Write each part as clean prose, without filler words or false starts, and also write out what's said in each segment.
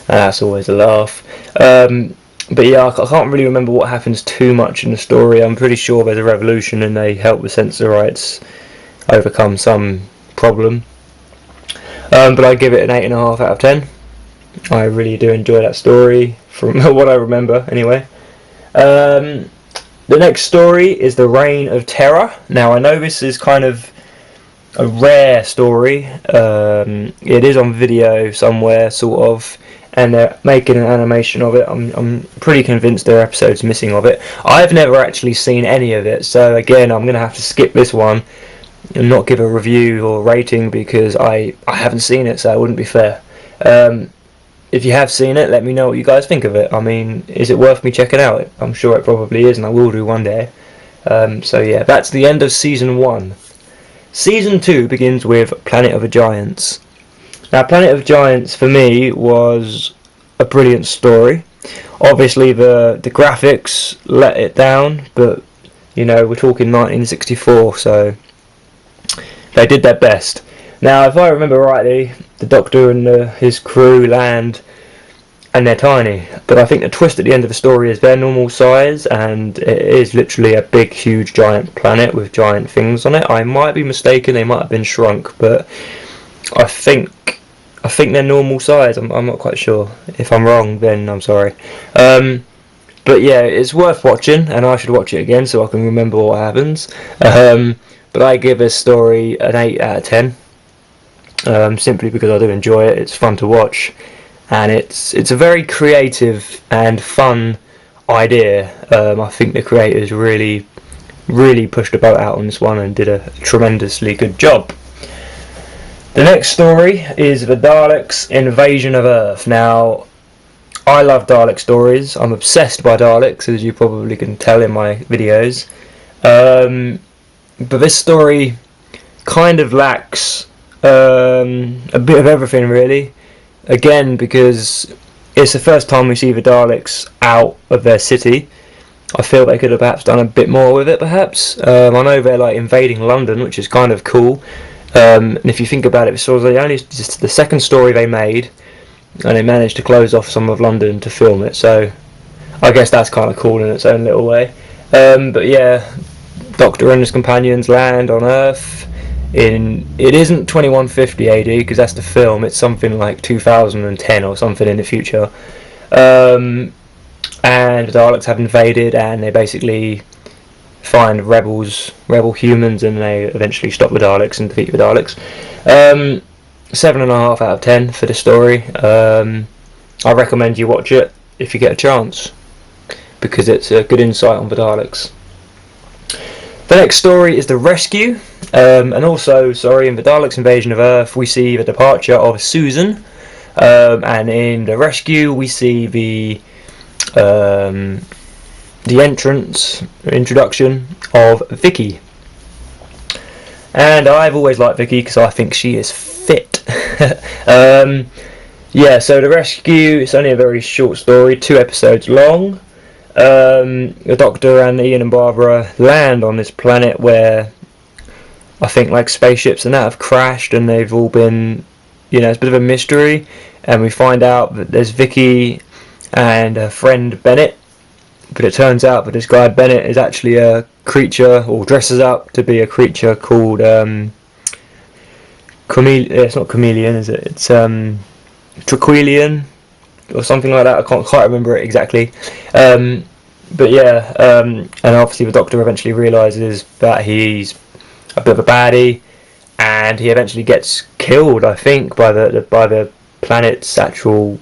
That's always a laugh. But yeah, I can't really remember what happens too much in the story. I'm pretty sure there's a revolution and they help the Sensorites overcome some problem. But I give it an 8.5 out of 10. I really do enjoy that story, from what I remember anyway. The next story is The Reign of Terror. Now, I know this is kind of a rare story. It is on video somewhere, sort of, and they're making an animation of it. I'm pretty convinced there are episodes missing of it. I've never actually seen any of it, so again, I'm going to have to skip this one and not give a review or rating because I haven't seen it, so it wouldn't be fair. If you have seen it, let me know what you guys think of it. I mean, is it worth me checking out? I'm sure it probably is, and I will do one day. So yeah, that's the end of Season 1. Season 2 begins with Planet of the Giants. Now, Planet of the Giants, for me, was a brilliant story. Obviously, the graphics let it down, but, you know, we're talking 1964, so they did their best. Now, if I remember rightly, the Doctor and his crew land, and they're tiny. But I think the twist at the end of the story is they're normal size, and it is literally a big, huge, giant planet with giant things on it. I might be mistaken; they might have been shrunk, but I think they're normal size. I'm not quite sure. If I'm wrong, then I'm sorry. But yeah, it's worth watching, and I should watch it again so I can remember what happens. But I give this story an 8 out of 10, simply because I do enjoy it. It's fun to watch, and it's a very creative and fun idea. I think the creators really pushed the boat out on this one and did a tremendously good job. The next story is the Daleks' Invasion of Earth. Now, I love Dalek stories. I'm obsessed by Daleks, as you probably can tell in my videos. But this story kind of lacks a bit of everything, really. Again, because it's the first time we see the Daleks out of their city. I feel they could have perhaps done a bit more with it, perhaps. I know they're like invading London, which is kind of cool. And if you think about it, this was just the second story they made, and they managed to close off some of London to film it. So I guess that's kind of cool in its own little way. But yeah, Doctor and his companions land on Earth. It isn't 2150 AD because that's the film. It's something like 2010 or something in the future. And the Daleks have invaded, and they basically find rebel humans, and they eventually stop the Daleks and defeat the Daleks. 7.5 out of 10 for the story. I recommend you watch it if you get a chance, because it's a good insight on the Daleks. The next story is The Rescue, and also, in the Daleks' Invasion of Earth, we see the departure of Susan, and in The Rescue, we see the introduction of Vicky. And I've always liked Vicky because I think she is fit. Yeah, so The Rescue, it's only a very short story, 2 episodes long. The Doctor and Ian and Barbara land on this planet where I think like spaceships and that have crashed, and they've all been, it's a bit of a mystery, and we find out that there's Vicky and her friend Bennett, but it turns out that this guy Bennett is actually a creature, or dresses up to be a creature called it's not chameleon, is it? It's Triquelion or something like that. I can't quite remember it exactly. But yeah, and obviously the Doctor eventually realises that he's a bit of a baddie, and he eventually gets killed, I think, by the planet's actual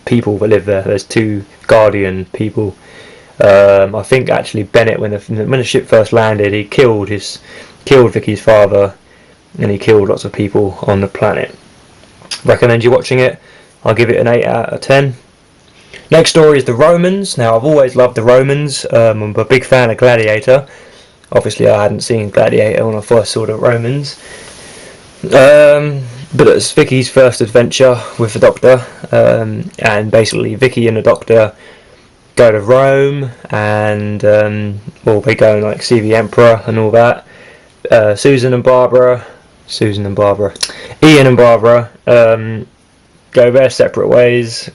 people that live there. There's 2 Guardian people. I think actually Bennett, when the ship first landed, he killed Vicky's father, and he killed lots of people on the planet. Recommend you watching it. I'll give it an 8 out of 10. Next story is The Romans. Now, I've always loved The Romans. I'm a big fan of Gladiator. Obviously, I hadn't seen Gladiator when I first saw The Romans. But it's Vicky's first adventure with the Doctor. And basically, Vicky and the Doctor go to Rome, and they go and see the Emperor and all that. Ian and Barbara go their separate ways.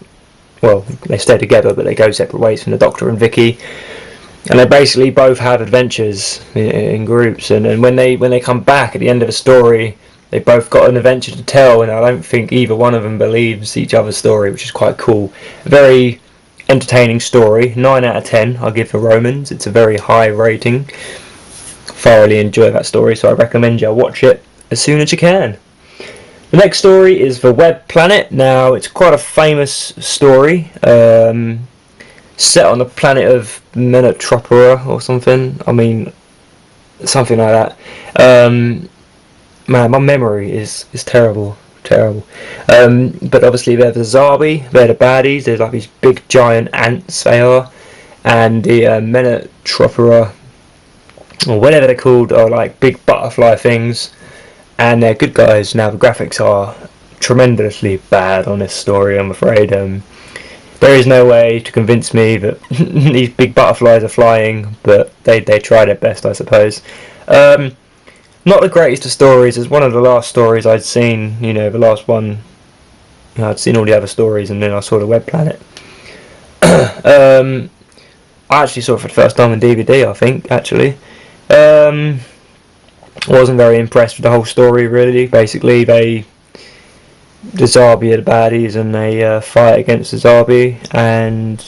Well, they stay together, but they go separate ways from the Doctor and Vicky. And they basically both have adventures in groups. And when they come back at the end of a story, they both got an adventure to tell. And I don't think either one of them believes each other's story, which is quite cool. A very entertaining story. 9 out of 10 I'll give The Romans. It's a very high rating. Thoroughly enjoy that story, so I recommend you watch it as soon as you can. The next story is The Web Planet. Now, it's quite a famous story, set on the planet of Menotropera or something. I mean, something like that. Man, my memory is terrible. But obviously they're the Zarbi, they're the baddies. They're like these big giant ants, they are. And the Menotropera, or whatever they're called, are like big butterfly things. And they're good guys. Now the graphics are tremendously bad on this story, I'm afraid. There is no way to convince me that these big butterflies are flying, but they try their best, I suppose. Not the greatest of stories. It's one of the last stories I'd seen, the last one. I'd seen all the other stories and then I saw The Web Planet. I actually saw it for the first time on DVD, I think, actually. Wasn't very impressed with the whole story, really. Basically, the Zarbi are the baddies and they fight against the Zarbi and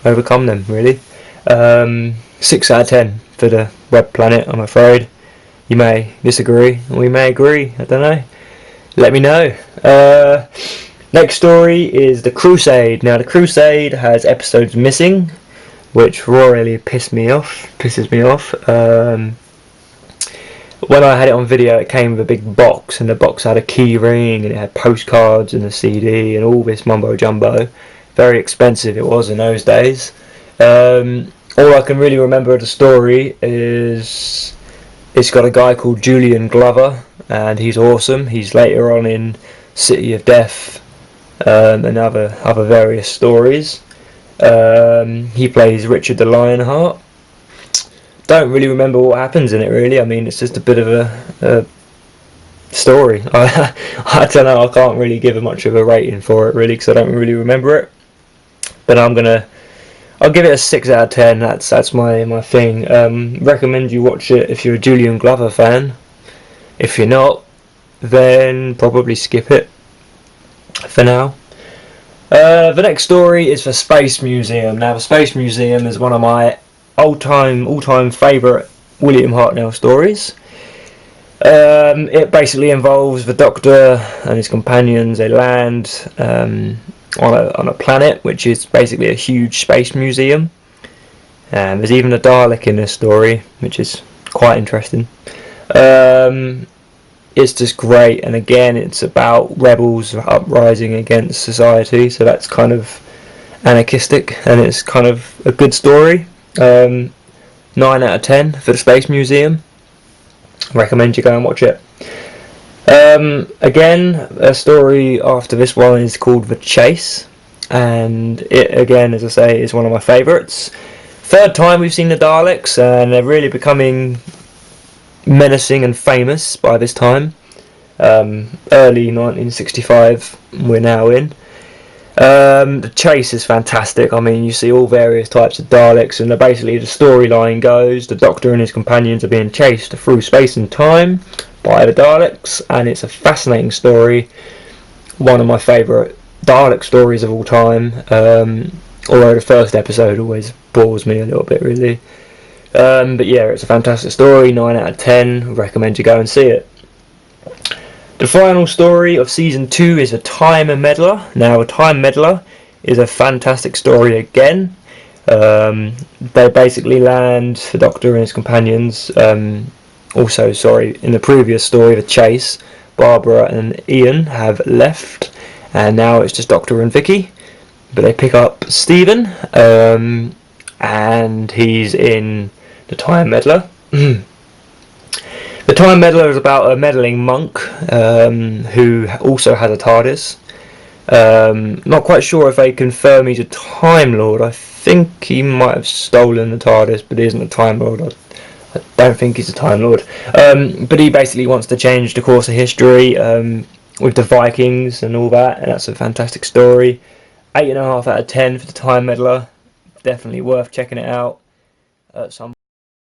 overcome them, really. 6 out of 10 for The Web Planet, I'm afraid. You may disagree, or we may agree, I don't know. Let me know. Next story is The Crusade. Now, The Crusade has episodes missing, which royally pisses me off. When I had it on video, it came with a big box, and the box had a key ring, and it had postcards and a CD, and all this mumbo jumbo. Very expensive it was in those days. All I can really remember of the story is it's got a guy called Julian Glover, and he's awesome. He's later on in City of Death and other various stories. He plays Richard the Lionheart. Don't really remember what happens in it, really. I mean, it's just a bit of a story. I don't know. I can't really give much of a rating for it, really, because I don't really remember it. But I'll give it a 6 out of 10. That's my thing. Recommend you watch it if you're a Julian Glover fan. If you're not, then probably skip it for now. The next story is for Space Museum. Now, the Space Museum is one of my all-time favourite William Hartnell stories. It basically involves the Doctor and his companions. They land on a planet which is basically a huge space museum. There's even a Dalek in this story, which is quite interesting. It's just great, and again it's about rebels uprising against society, so that's kind of anarchistic, and it's kind of a good story. 9 out of 10 for the Space Museum. Recommend you go and watch it. Again, a story after this one is called The Chase, and it again, as I say, is one of my favourites. Third time we've seen the Daleks, and they're really becoming menacing and famous by this time. Early 1965 we're now in. The chase is fantastic. I mean, you see all various types of Daleks, and basically the storyline goes the Doctor and his companions are being chased through space and time by the Daleks, and it's a fascinating story. One of my favourite Dalek stories of all time, although the first episode always bores me a little bit, really. But yeah, it's a fantastic story. 9 out of 10. Recommend you go and see it. The final story of season 2 is A Time Meddler. Now, A Time Meddler is a fantastic story again. They basically land, the Doctor and his companions. Also, sorry, in the previous story, The Chase, Barbara and Ian have left, and now it's just Doctor and Vicky. But they pick up Stephen, and he's in The Time Meddler. The Time Meddler is about a meddling monk who also has a TARDIS. Not quite sure if they confirm he's a Time Lord. I think he might have stolen the TARDIS, but he isn't a Time Lord. I don't think he's a Time Lord. But he basically wants to change the course of history. with the Vikings and all that, and that's a fantastic story. 8.5 out of 10 for the Time Meddler. Definitely worth checking it out at some